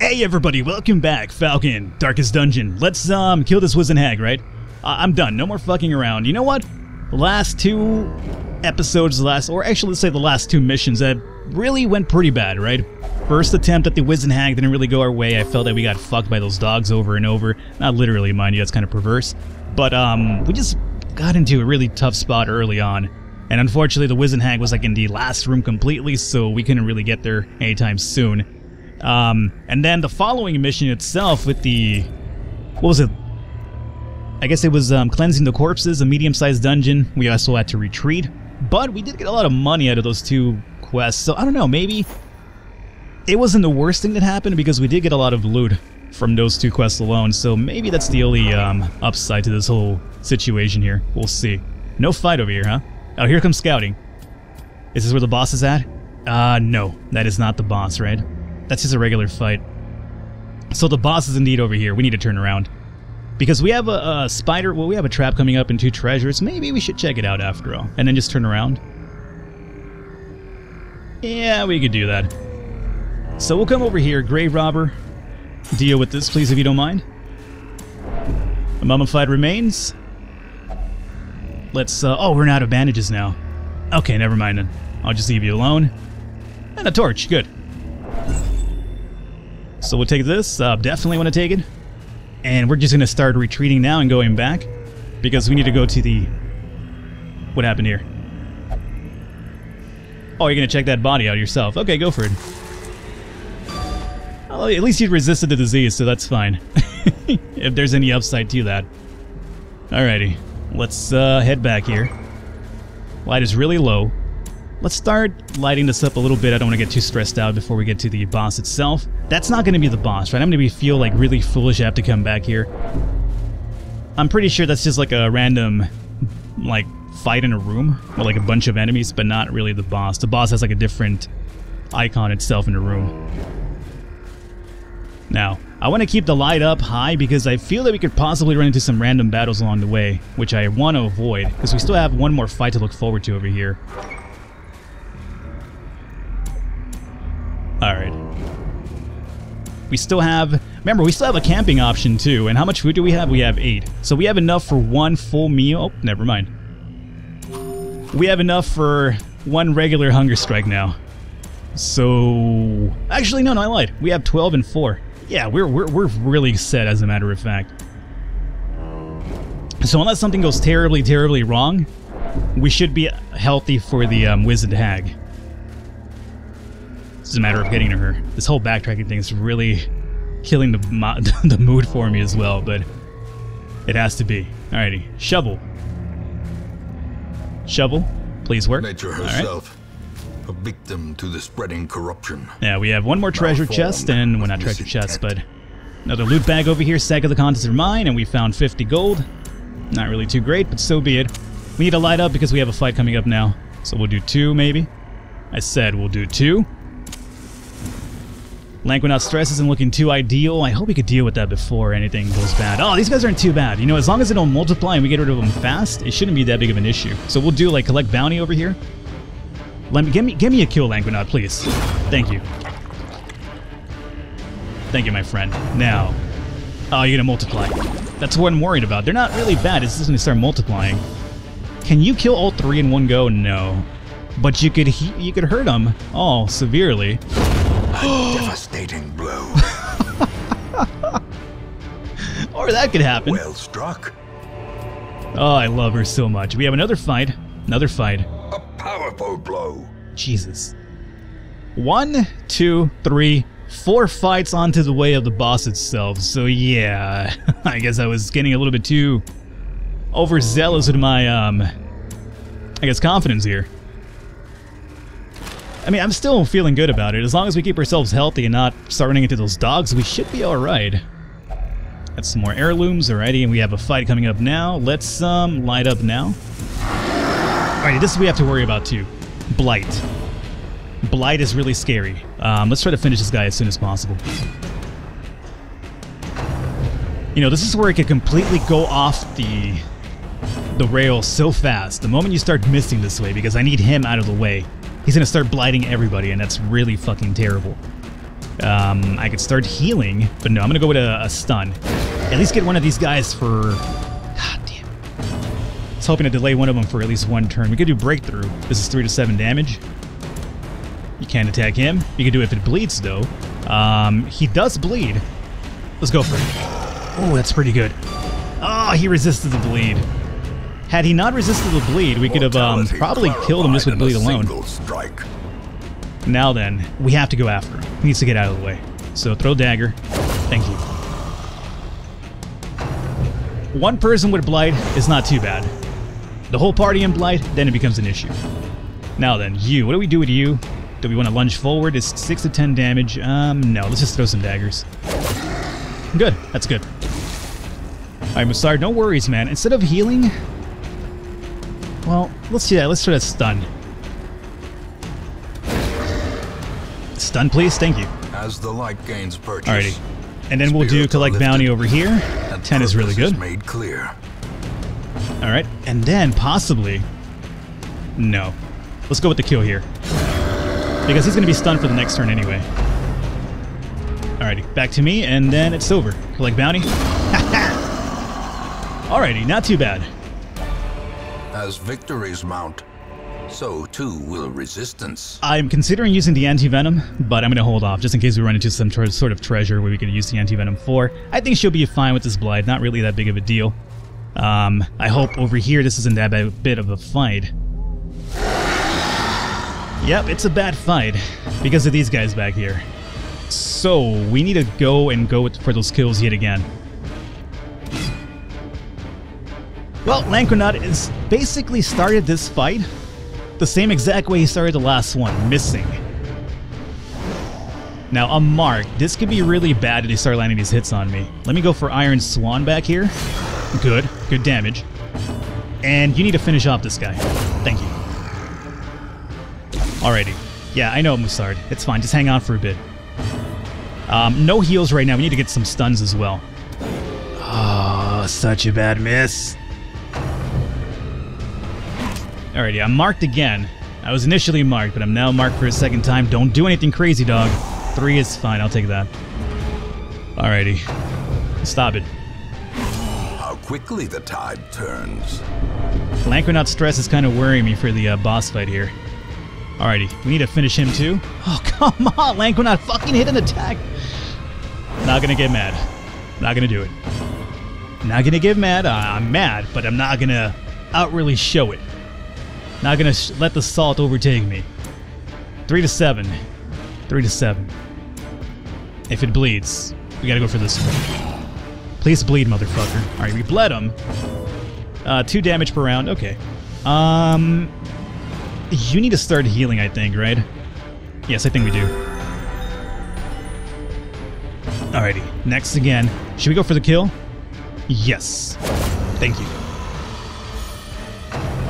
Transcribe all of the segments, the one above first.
Hey everybody, welcome back, Falcon, Darkest Dungeon. Let's kill this Wizened hag, right? I'm done, no more fucking around. You know what? The last two episodes, or actually let's say the last two missions that really went pretty bad, right? First attempt at the Wizened hag didn't really go our way. I felt that we got fucked by those dogs over and over. Not literally, mind you, that's kind of perverse. But we just got into a really tough spot early on. And unfortunately the Wizened hag was like in the last room completely, so we couldn't really get there anytime soon. And then the following mission itself with the, what was it? I guess it was cleansing the corpses, a medium-sized dungeon. We also had to retreat, but we did get a lot of money out of those two quests. So I don't know, maybe it wasn't the worst thing that happened because we did get a lot of loot from those two quests alone. So maybe that's the only upside to this whole situation here. We'll see. No fight over here, huh? Oh, here comes scouting. Is this where the boss is at? No, that is not the boss, right? That's just a regular fight. So the boss is indeed over here. We need to turn around. Because we have a spider, well, we have a trap coming up and two treasures. Maybe we should check it out after all. And then just turn around. Yeah, we could do that. So we'll come over here, grave robber. Deal with this, please, if you don't mind. A mummified remains. Let's, oh, we're out of bandages now. Okay, never mind then. I'll just leave you alone. And a torch, good. So we'll take this, definitely want to take it. And we're just going to start retreating now and going back. Because we need to go to the... What happened here? Oh, you're going to check that body out yourself. Okay, go for it. Well, at least you resisted the disease, so that's fine. If there's any upside to that. Alrighty, let's head back here. Light is really low. Let's start lighting this up a little bit. I don't want to get too stressed out before we get to the boss itself. That's not going to be the boss, right? I'm going to feel like really foolish I have to come back here. I'm pretty sure that's just like a random, like, fight in a room with like a bunch of enemies, but not really the boss. The boss has like a different icon itself in the room. Now, I want to keep the light up high because I feel that we could possibly run into some random battles along the way, which I want to avoid because we still have one more fight to look forward to over here. Alright. We still have... Remember, we still have a camping option too. And how much food do we have? We have 8. So we have enough for one full meal. Oh, never mind. We have enough for one regular hunger strike now. So... Actually, no, I lied. We have 12 and 4. Yeah, we're really set, as a matter of fact. So unless something goes terribly, terribly wrong, we should be healthy for the Wizened hag. It's a matter of getting to her. This whole backtracking thing is really killing the mood for me as well, but it has to be. Alrighty, shovel. Shovel, please work. Nature herself, a victim to the spreading corruption. Yeah, we have one more treasure chest, and well, not treasure chest, but another loot bag over here. Sack of the contents are mine, and we found 50 gold. Not really too great, but so be it. We need to light up because we have a fight coming up now, so we'll do 2 maybe. I said we'll do 2. Lanquinaut stress isn't looking too ideal. I hope we could deal with that before anything goes bad. Oh, these guys aren't too bad. You know, as long as they don't multiply and we get rid of them fast, it shouldn't be that big of an issue. So we'll do, like, collect bounty over here. Give me a kill, Lanquinaut, please. Thank you. Thank you, my friend. Now. Oh, you're gonna multiply. That's what I'm worried about. They're not really bad. It's just gonna start multiplying. Can you kill all 3 in one go? No. But you could hurt them. Oh, severely. A devastating blow. Or that could happen. Well struck. Oh, I love her so much. We have another fight. Another fight. A powerful blow. Jesus. 1, 2, 3, 4 fights onto the way of the boss itself. So yeah, I guess I was getting a little bit too overzealous with my, I guess, confidence here. I mean, I'm still feeling good about it. As long as we keep ourselves healthy and not start running into those dogs, we should be alright. Got some more heirlooms, alrighty, and we have a fight coming up now. Let's light up now. Alrighty, this we have to worry about too. Blight. Blight is really scary. Let's try to finish this guy as soon as possible. You know, this is where it could completely go off the rails so fast. The moment you start missing this way, because I need him out of the way. He's gonna start blighting everybody, and that's really fucking terrible. I could start healing, but no, I'm gonna go with a stun. At least get one of these guys for... God damn. I was hoping to delay one of them for at least one turn. We could do breakthrough. This is 3 to 7 damage. You can't attack him. You can do it if it bleeds, though. He does bleed. Let's go for it. Oh, that's pretty good. Oh, he resisted the bleed. Had he not resisted the bleed, we could have probably killed him just with bleed alone. Now then, we have to go after him. He needs to get out of the way. So throw dagger. Thank you. One person with blight is not too bad. The whole party in blight, then it becomes an issue. Now then, you. What do we do with you? Do we want to lunge forward? It's 6 to 10 damage. No, let's just throw some daggers. Good. That's good. Alright, Musard, no worries, man. Instead of healing... Well, let's do that. Let's try that stun. Stun, please. Thank you. As the light gains purchase, alrighty. And then we'll do collect bounty over here. 10 is really good. Made clear. Alright. And then possibly... No. Let's go with the kill here. Because he's going to be stunned for the next turn anyway. Alrighty. Back to me, and then it's over. Collect bounty. Alrighty. Not too bad. As victories mount, so too will resistance. I'm considering using the anti-venom, but I'm going to hold off just in case we run into some sort of treasure where we can use the anti-venom for. I think she'll be fine with this blight, not really that big of a deal. I hope over here this isn't that bit of a fight. Yep, it's a bad fight because of these guys back here. So we need to go for those kills yet again. Well, Lanquinaut is basically started this fight the same exact way he started the last one, missing. Now, a mark. This could be really bad if they start landing these hits on me. Let me go for Iron Swan back here. Good. Good damage. And you need to finish off this guy. Thank you. Alrighty. Yeah, I know, Musard. It's fine. Just hang on for a bit. No heals right now. We need to get some stuns as well. Oh, such a bad miss. Alrighty, I'm marked again. I was initially marked, but I'm now marked for a second time. Don't do anything crazy, dog. 3 is fine, I'll take that. Alrighty. Stop it. How quickly the tide turns. Lanquinaut's stress is kind of worrying me for the boss fight here. Alrighty, we need to finish him too. Oh, come on, Lanquinaut, fucking hit an attack. Not gonna get mad. Not gonna do it. Not gonna get mad. I'm mad, but I'm not gonna really show it. Not gonna let the salt overtake me. 3 to 7. 3 to 7. If it bleeds, we gotta go for this one. Please bleed, motherfucker. Alright, we bled him. 2 damage per round. Okay. You need to start healing, I think, right? Yes, I think we do. Alrighty. Next again. Should we go for the kill? Yes. Thank you.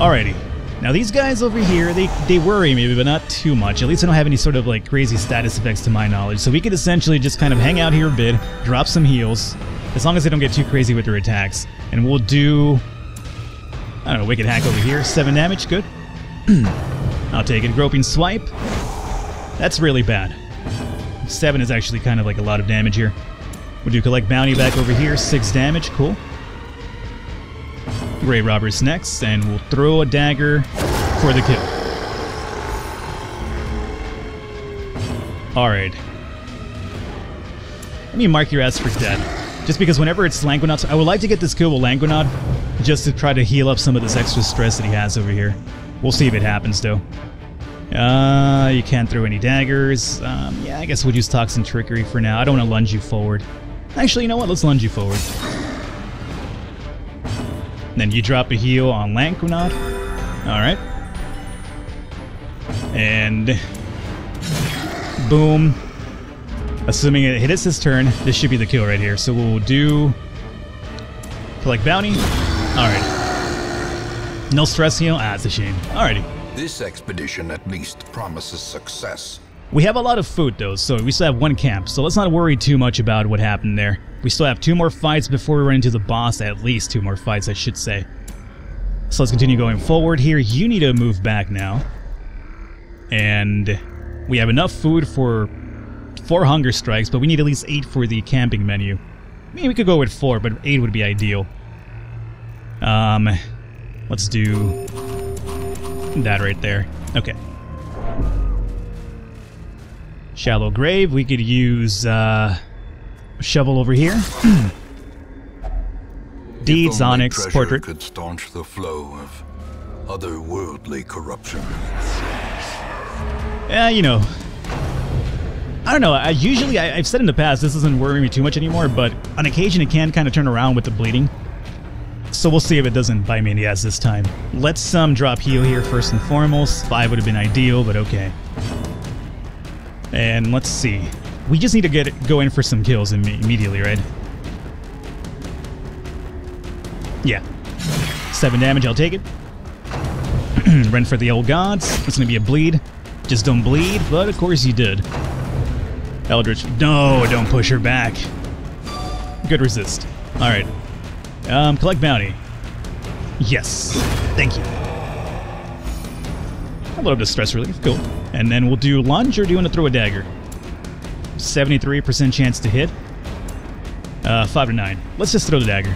Alrighty. Now these guys over here, they worry me, but not too much. At least they don't have any sort of like crazy status effects to my knowledge. So we could essentially just kind of hang out here a bit, drop some heals, as long as they don't get too crazy with their attacks. And we'll do, I don't know, Wicked Hack over here. 7 damage, good. I'll take it. Groping Swipe. That's really bad. 7 is actually kind of like a lot of damage here. We'll do Collect Bounty back over here. 6 damage, cool. Grave Robbers next, and we'll throw a dagger for the kill. Alright. Let me mark your ass for dead. Just because whenever it's Lanquinaut, I would like to get this kill with Lanquinaut, just to try to heal up some of this extra stress that he has over here. We'll see if it happens, though. You can't throw any daggers. Yeah, I guess we'll use Toxin Trickery for now. I don't want to lunge you forward. Actually, you know what? Let's lunge you forward. Then you drop a heal on Lanquinaut. Alright. And... boom. Assuming it hits his turn, this should be the kill right here. So we'll do... Collect Bounty. Alright. No stress heal? Ah, it's a shame. Alrighty. This expedition at least promises success. We have a lot of food though, so we still have 1 camp, so let's not worry too much about what happened there. We still have 2 more fights before we run into the boss, at least 2 more fights I should say. So let's continue going forward here. You need to move back now. And we have enough food for 4 hunger strikes, but we need at least 8 for the camping menu. I mean, we could go with 4, but 8 would be ideal. Let's do that right there. Okay. Shallow grave. We could use shovel over here. Deeds, onyx, portrait. Could staunch the flow of otherworldly corruption. Yeah, you know. I don't know. I've said in the past this doesn't worry me too much anymore, but on occasion it can kind of turn around with the bleeding. So we'll see if it doesn't bite me in the ass this time. Let's drop heal here first and foremost. 5 would have been ideal, but okay. And let's see. We just need to go in for some kills immediately, right? Yeah. 7 damage, I'll take it. Run for the old gods. It's gonna be a bleed. Just don't bleed, but of course you did. Eldritch. No, don't push her back. Good resist. Alright. Collect bounty. Yes. Thank you. A little bit of stress relief. Cool. And then we'll do lunge, or do you want to throw a dagger? 73% chance to hit. 5 to 9. Let's just throw the dagger.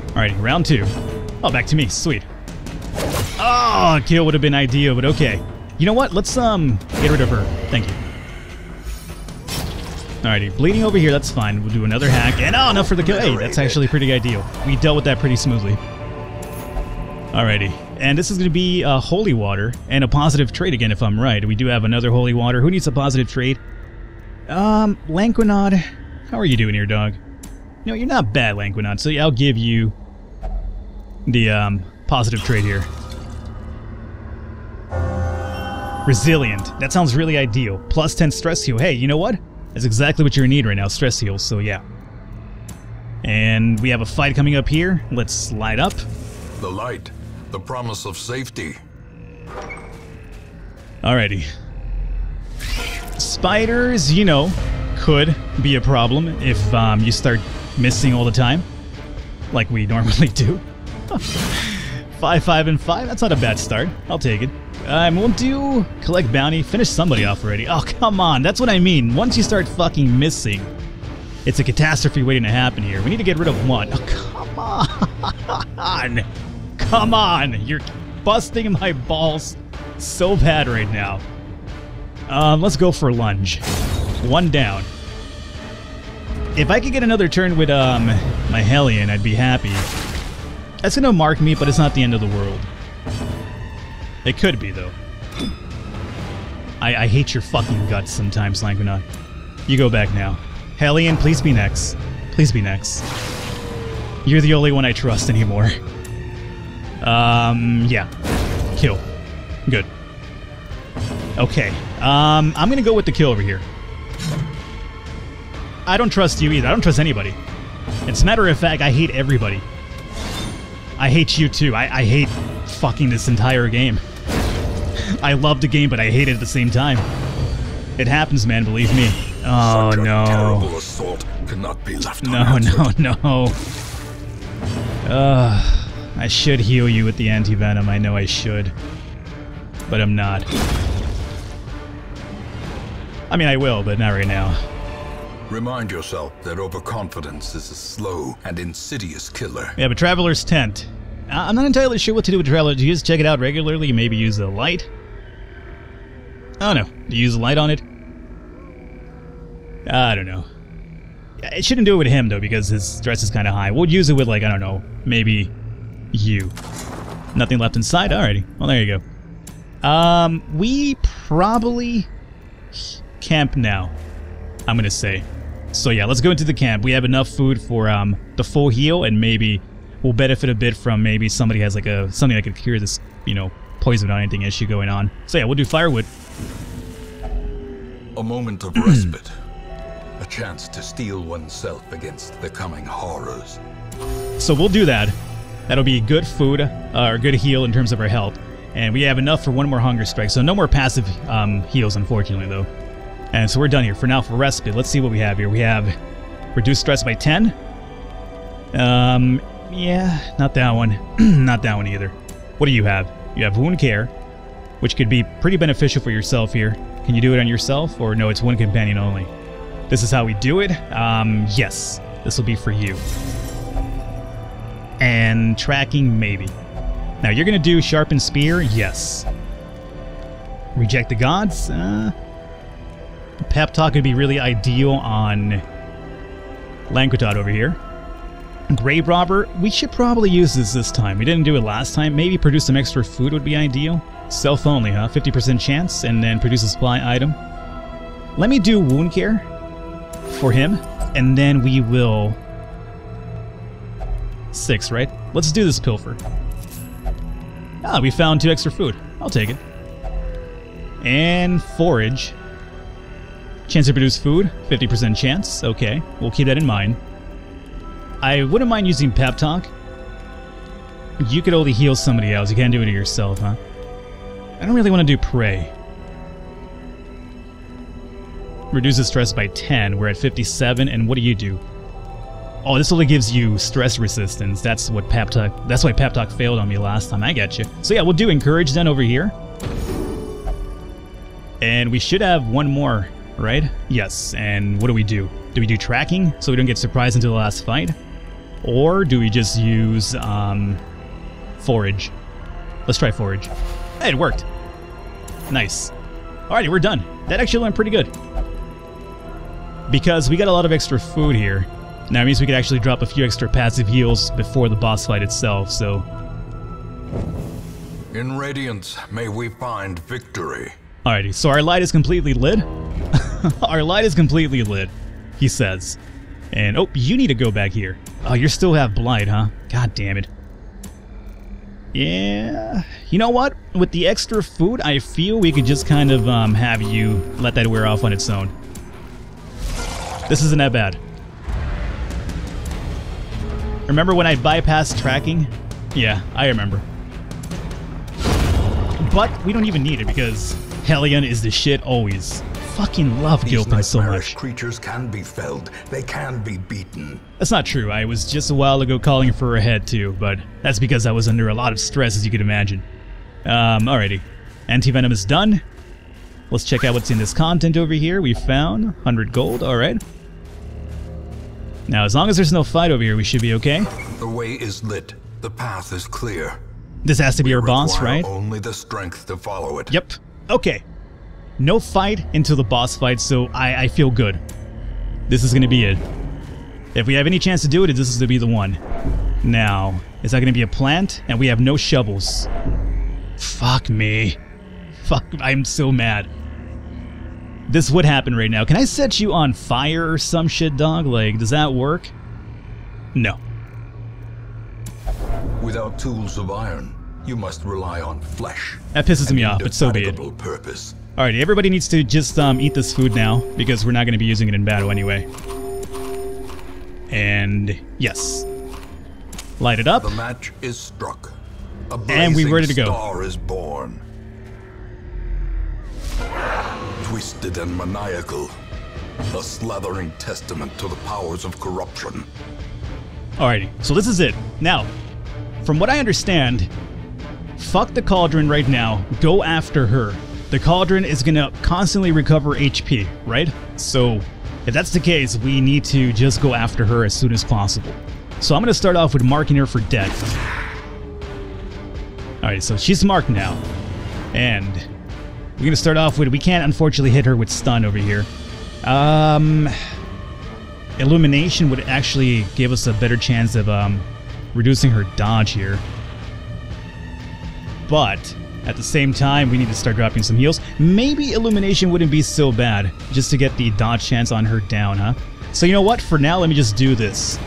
Alrighty, round 2. Oh, back to me. Sweet. Oh, kill would have been ideal, but okay. You know what? Let's get rid of her. Thank you. Alrighty, bleeding over here, that's fine. We'll do another hack, and oh, enough for the kill. Hey, that's actually pretty ideal. We dealt with that pretty smoothly. Alrighty, and this is going to be holy water and a positive trait again, if I'm right. We do have another holy water. Who needs a positive trait? Lanquinod, how are you doing here, dog? No, you're not bad, Lanquinod, so yeah, I'll give you the positive trait here. Resilient. That sounds really ideal. Plus 10 stress heal. Hey, you know what? That's exactly what you're in need right now, stress heals, so yeah. And we have a fight coming up here. Let's slide up. The light, the promise of safety. Alrighty. Spiders, you know, could be a problem if you start missing all the time, like we normally do. 5, 5, and 5. That's not a bad start. I'll take it. We'll do collect bounty. Finish somebody off already. Oh, come on. That's what I mean. Once you start fucking missing, it's a catastrophe waiting to happen here. We need to get rid of 1. Oh, come on. Come on. You're busting my balls so bad right now. Let's go for lunge. 1 down. If I could get another turn with my Hellion, I'd be happy. That's gonna mark me, but it's not the end of the world. It could be, though. I hate your fucking guts sometimes, Lanquinod. You go back now. Hellion, please be next. Please be next. You're the only one I trust anymore. Yeah. Kill. Good. Okay. I'm gonna go with the kill over here. I don't trust you either. I don't trust anybody. As a matter of fact, I hate everybody. I hate you too. I hate fucking this entire game. I love the game, but I hate it at the same time. It happens, man, believe me. Oh, Such a no. terrible assault cannot be left No, unanswered. no. I should heal you with the anti-venom. I know I should. But I'm not. I mean, I will, but not right now. Remind yourself that overconfidence is a slow and insidious killer. Yeah, but Traveler's Tent. I'm not entirely sure what to do with Traveler. Do you just check it out regularly? Maybe use the light? I don't know. Do you use the light on it? I don't know. It shouldn't do it with him, though, because his stress is kind of high. We'll use it with, like, I don't know, maybe you. Nothing left inside? Alrighty. Well, there you go. We probably camp now, I'm gonna say. So yeah, let's go into the camp. We have enough food for the full heal, and maybe we'll benefit a bit from maybe somebody has like something that could cure this, you know, poison or anything issue going on. So yeah, we'll do firewood. A moment of respite. A chance to steel oneself against the coming horrors. So we'll do that. That'll be good food, or good heal in terms of our health. And we have enough for 1 more hunger strike, so no more passive heals, unfortunately, though. And so we're done here. For now, for respite, let's see what we have here. We have reduced stress by 10. Yeah, not that one. Not that one either. What do you have? You have wound care, which could be pretty beneficial for yourself here. Can you do it on yourself? Or no, it's one companion only. This is how we do it. Yes. This will be for you. And tracking, maybe. Now, you're going to do sharpened spear? Yes. Reject the gods? Pep talk would be really ideal on Lanquetot over here. Grave robber, we should probably use this time. We didn't do it last time. Maybe produce some extra food would be ideal. Self only, huh? 50% chance, and then produce a supply item. Let me do wound care for him, and then we will... 6, right? Let's do this pilfer. Ah, we found 2 extra food. I'll take it. And forage. Chance to produce food, 50% chance. Okay, we'll keep that in mind. I wouldn't mind using pep talk. You could only heal somebody else. You can't do it to yourself, huh? I don't really want to do pray. Reduces stress by 10. We're at 57, and what do you do? Oh, this only gives you stress resistance. That's what pep talk. That's why pep talk failed on me last time. I get you. So yeah, we'll do encourage then over here. And we should have one more, right? Yes. And what do? Do we do tracking so we don't get surprised until the last fight? Or do we just use forage? Let's try forage. Hey, it worked. Nice. Alrighty, we're done. That actually went pretty good. Because we got a lot of extra food here. Now it means we could actually drop a few extra passive heals before the boss fight itself, so... In Radiance, may we find victory. Alrighty, so our light is completely lit. Our light is completely lit, he says. And, oh, you need to go back here. Oh, you still have blight, huh? God damn it. Yeah, you know what? With the extra food, I feel we could just kind of have you let that wear off on its own. This isn't that bad. Remember when I bypassed tracking? Yeah, I remember. But we don't even need it because Hellion is the shit always. Fucking love Gilpin so much. Creatures can be felled. They can be beaten. That's not true. I was just a while ago calling for a head too, but that's because I was under a lot of stress, as you could imagine. Alrighty. Anti-venom is done. Let's check out what's in this content over here. We found 100 gold. Alright. Now, as long as there's no fight over here, we should be okay. The way is lit. The path is clear. This has to be our boss, right? Only the strength to follow it. Yep. Okay. No fight until the boss fight, so I feel good. This is going to be it. If we have any chance to do it, this is going to be the one. Now, is that going to be a plant? And we have no shovels. Fuck me. Fuck, I'm so mad. This would happen right now. Can I set you on fire or some shit, dog? Like, does that work? No. Without tools of iron, you must rely on flesh. That pisses me off, but so be it. Purpose. Alrighty, everybody needs to just eat this food now, because we're not going to be using it in battle anyway. And yes. Light it up. The match is struck. And we're ready to go. A star is born. Twisted and maniacal. A slathering testament to the powers of corruption. Alrighty, so this is it. Now, from what I understand, fuck the cauldron right now. Go after her. The cauldron is gonna constantly recover HP, right? So, if that's the case, we need to just go after her as soon as possible. So I'm gonna start off with marking her for death. Alright, so she's marked now. And we're gonna start off with, we can't unfortunately hit her with stun over here. Illumination would actually give us a better chance of reducing her dodge here. But at the same time, we need to start dropping some heals. Maybe Illumination wouldn't be so bad, just to get the dodge chance on her down, huh? So you know what? For now, let me just do this.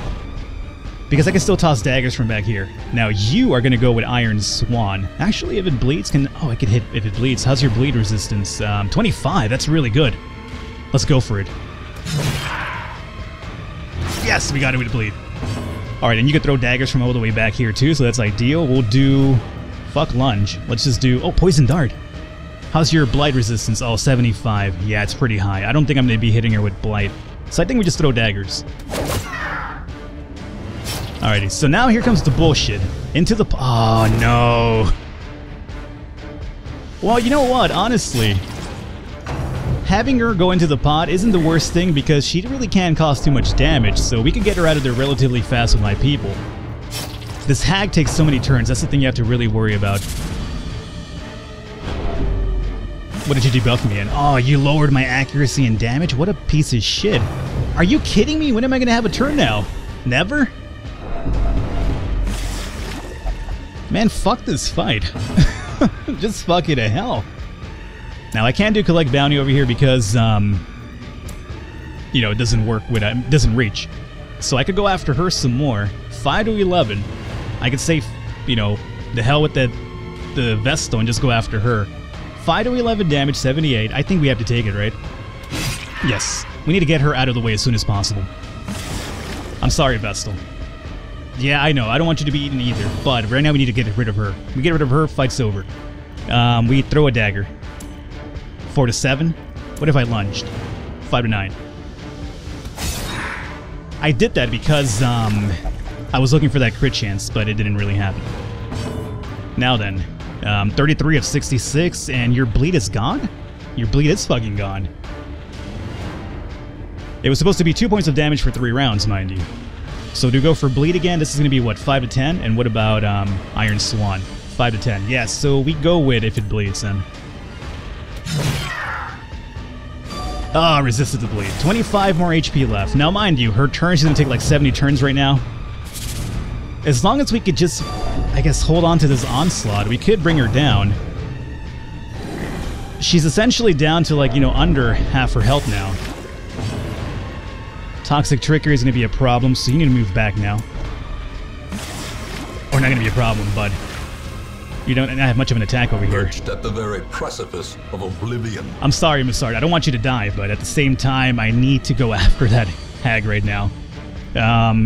Because I can still toss daggers from back here. Now you are going to go with Iron Swan. Actually, if it bleeds, oh, I could hit if it bleeds. How's your bleed resistance? 25, that's really good. Let's go for it. Yes, we got it with bleed. Alright, and you can throw daggers from all the way back here too, so that's ideal. We'll do... Fuck lunge. Let's just do... Oh, poison dart. How's your blight resistance? Oh, 75. Yeah, it's pretty high. I don't think I'm going to be hitting her with blight. So I think we just throw daggers. Alrighty, so now here comes the bullshit. Into the... Oh, no. Well, you know what? Honestly, having her go into the pod isn't the worst thing because she really can't cause too much damage, so we can get her out of there relatively fast with my people. This hag takes so many turns, that's the thing you have to really worry about. What did you debuff me in? Oh, you lowered my accuracy and damage? What a piece of shit. Are you kidding me? When am I going to have a turn now? Never? Man, fuck this fight. Just fuck it to hell. Now, I can't do collect bounty over here because, you know, it doesn't work with, it doesn't reach. So I could go after her some more. 5 to 11. I could say, you know, the hell with the Vesto and just go after her. 5 to 11 damage, 78. I think we have to take it, right? Yes. We need to get her out of the way as soon as possible. I'm sorry, Vestal. Yeah, I know. I don't want you to be eaten either. But right now we need to get rid of her. We get rid of her, fight's over. We throw a dagger. 4 to 7. What if I lunged? 5 to 9. I did that because I was looking for that crit chance, but it didn't really happen. Now then. 33 of 66, and your bleed is gone? Your bleed is fucking gone. It was supposed to be 2 points of damage for 3 rounds, mind you. So to go for bleed again, this is going to be, what, 5 to 10? And what about Iron Swan? 5 to 10. Yeah, so we go with if it bleeds then. Ah, resisted the bleed. 25 more HP left. Now, mind you, her turn, she's going to take like 70 turns right now. As long as we could just, I guess, hold on to this onslaught, we could bring her down. She's essentially down to, like, you know, under half her health now. Toxic Trickery is going to be a problem, so you need to move back now. Or not going to be a problem, but you don't have much of an attack over here. Perched at the very precipice of oblivion. I'm sorry, Massard. I don't want you to die, but at the same time, I need to go after that hag right now.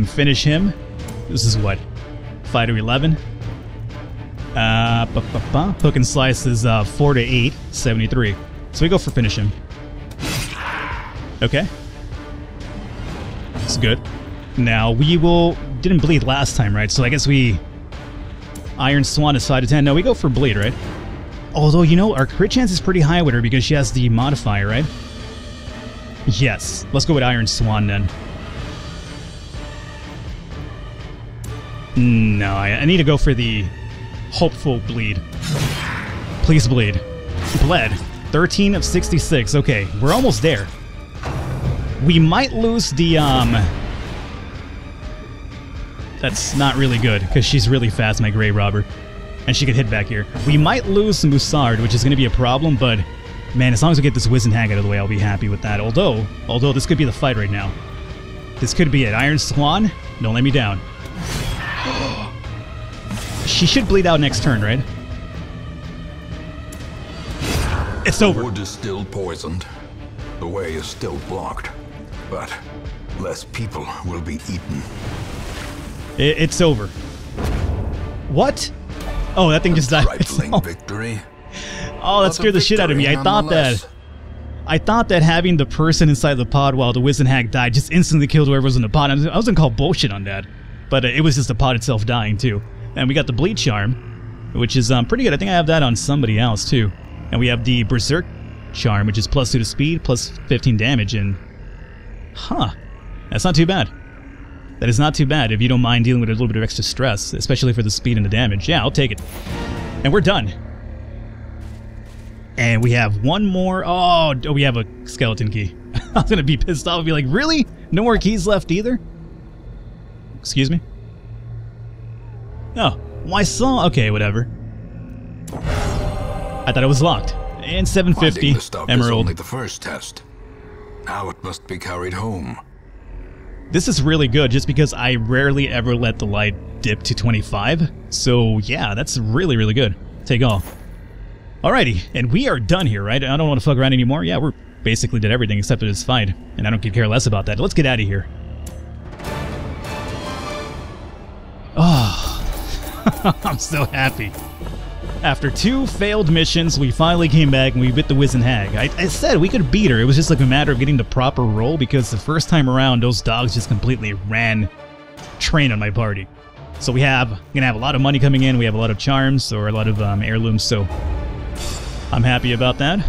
Finish him. This is what? 5 to 11? Hook and Slice is 4 to 8, 73. So we go for finish him. Okay. It's good. Now, we will... Didn't bleed last time, right? So I guess we... Iron Swan is 5 to 10. No, we go for bleed, right? Although, you know, our crit chance is pretty high with her because she has the modifier, right? Yes. Let's go with Iron Swan then. No, I need to go for the hopeful bleed. Please bleed. Bled. 13 of 66. Okay, we're almost there. We might lose the, That's not really good, because she's really fast, my Grey Robber. And she could hit back here. We might lose Musard, which is going to be a problem, but... Man, as long as we get this Wizened Hag out of the way, I'll be happy with that. Although this could be the fight right now. This could be it. Iron Swan, don't let me down. She should bleed out next turn, right? It's over. The wood is still poisoned. The way is still blocked. But less people will be eaten. It's over. What? Oh, that thing just died. Trifling victory. Oh, that scared the shit out of me. I thought that having the person inside the pod while the Wizened Hag died just instantly killed whoever was in the pod. I was gonna call bullshit on that. But it was just the pod itself dying, too. And we got the Bleed Charm, which is pretty good. I think I have that on somebody else, too. And we have the Berserk Charm, which is +2 to speed, +15 damage, and... Huh. That's not too bad. That is not too bad if you don't mind dealing with a little bit of extra stress, especially for the speed and the damage. Yeah, I'll take it. And we're done. And we have one more... Oh, we have a skeleton key. I was gonna be pissed off and be like, really? No more keys left either? Excuse me? Oh, why so? Okay, whatever. I thought it was locked. And 750 the stuff emerald. Is only the first test. Now it must be carried home. This is really good just because I rarely ever let the light dip to 25. So yeah, that's really, really good. Take off. Alrighty, and we are done here, right? I don't want to fuck around anymore. Yeah, we're basically did everything except for this fight. And I don't care less about that. Let's get out of here. Oh, I'm so happy. After 2 failed missions, we finally came back and we bit the Wizened Hag. I said we could beat her. It was just like a matter of getting the proper roll because the first time around, those dogs just completely ran train on my party. So gonna have a lot of money coming in. We have a lot of charms or a lot of heirlooms. So I'm happy about that.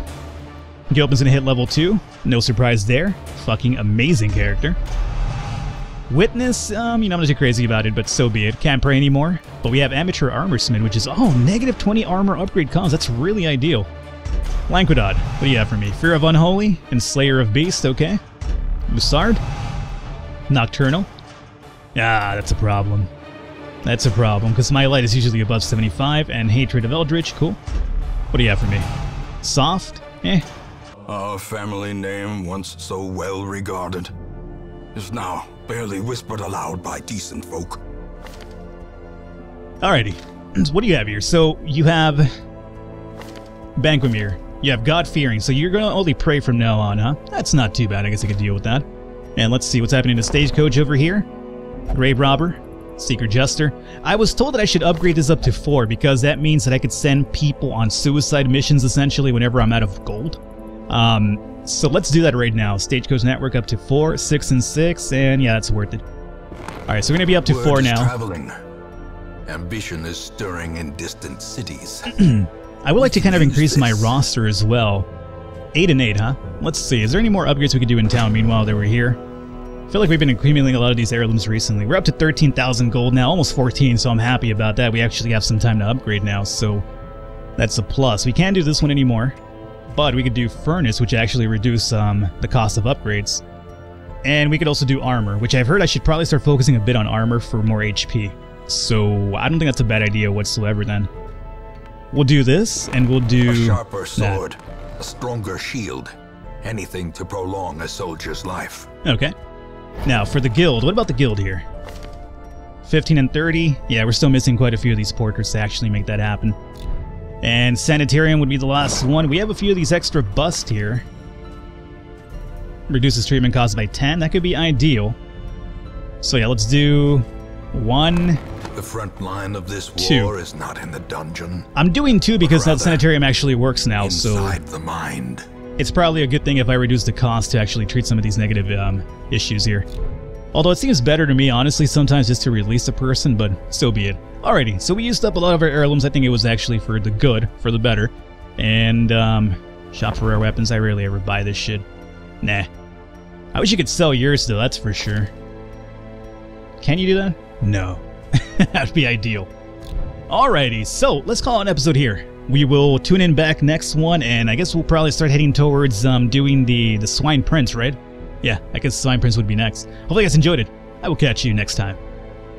Gilpin's gonna hit level 2. No surprise there. Fucking amazing character. Witness, I'm not too crazy about it, but so be it. Can't pray anymore. But we have Amateur Armorsmith, which is, negative 20 armor upgrade cons. That's really ideal. Lanquidod, what do you have for me? Fear of Unholy and Slayer of Beast, okay. Bussard. Nocturnal. That's a problem. That's a problem, because my light is usually above 75, and Hatred of Eldritch, cool. What do you have for me? Soft? Our family name, once so well regarded, is now barely whispered aloud by decent folk. Alrighty. So what do you have here? So you have Banquamir. You have God-fearing, so you're gonna only pray from now on, huh? That's not too bad. I guess I could deal with that. And let's see what's happening to Stagecoach over here. Grave Robber. Secret Jester. I was told that I should upgrade this up to 4 because that means that I could send people on suicide missions essentially whenever I'm out of gold. So let's do that right now. Stagecoach Network up to 4, 6, and 6, and yeah, that's worth it. Alright, so we're gonna be up to 4 now. Traveling. Ambition is stirring in distant cities. I would like to kind of increase my roster as well. 8 and 8, huh? Let's see, is there any more upgrades we could do in town meanwhile that we're here? I feel like we've been accumulating a lot of these heirlooms recently. We're up to 13,000 gold now, almost 14, so I'm happy about that. We actually have some time to upgrade now, so that's a plus. We can't do this one anymore, but we could do Furnace, which actually reduce the cost of upgrades. And we could also do Armor, which I've heard I should probably start focusing a bit on Armor for more HP. So I don't think that's a bad idea whatsoever then. We'll do this, and we'll do... A sharper sword, a stronger shield, anything to prolong a soldier's life. Okay. Now, for the guild, what about the guild here? 15 and 30. Yeah, we're still missing quite a few of these portraits to actually make that happen. And Sanitarium would be the last one. We have a few of these extra busts here. Reduces treatment cost by 10. That could be ideal. So yeah, let's do 1. The front line of this war is not in the dungeon. I'm doing 2 because that Sanitarium actually works now, inside the mind. It's probably a good thing if I reduce the cost to actually treat some of these negative issues here. Although it seems better to me, honestly, sometimes just to release a person, but so be it. Alrighty, so we used up a lot of our heirlooms. I think it was actually for the good, for the better. And, shop for rare weapons. I rarely ever buy this shit. Nah. I wish you could sell yours, though, that's for sure. Can you do that? No. That'd be ideal. Alrighty, so let's call it an episode here. We will tune in back next one, and I guess we'll probably start heading towards doing the Swine Prince, right? Yeah, I guess Swine Prince would be next. Hopefully you guys enjoyed it. I will catch you next time.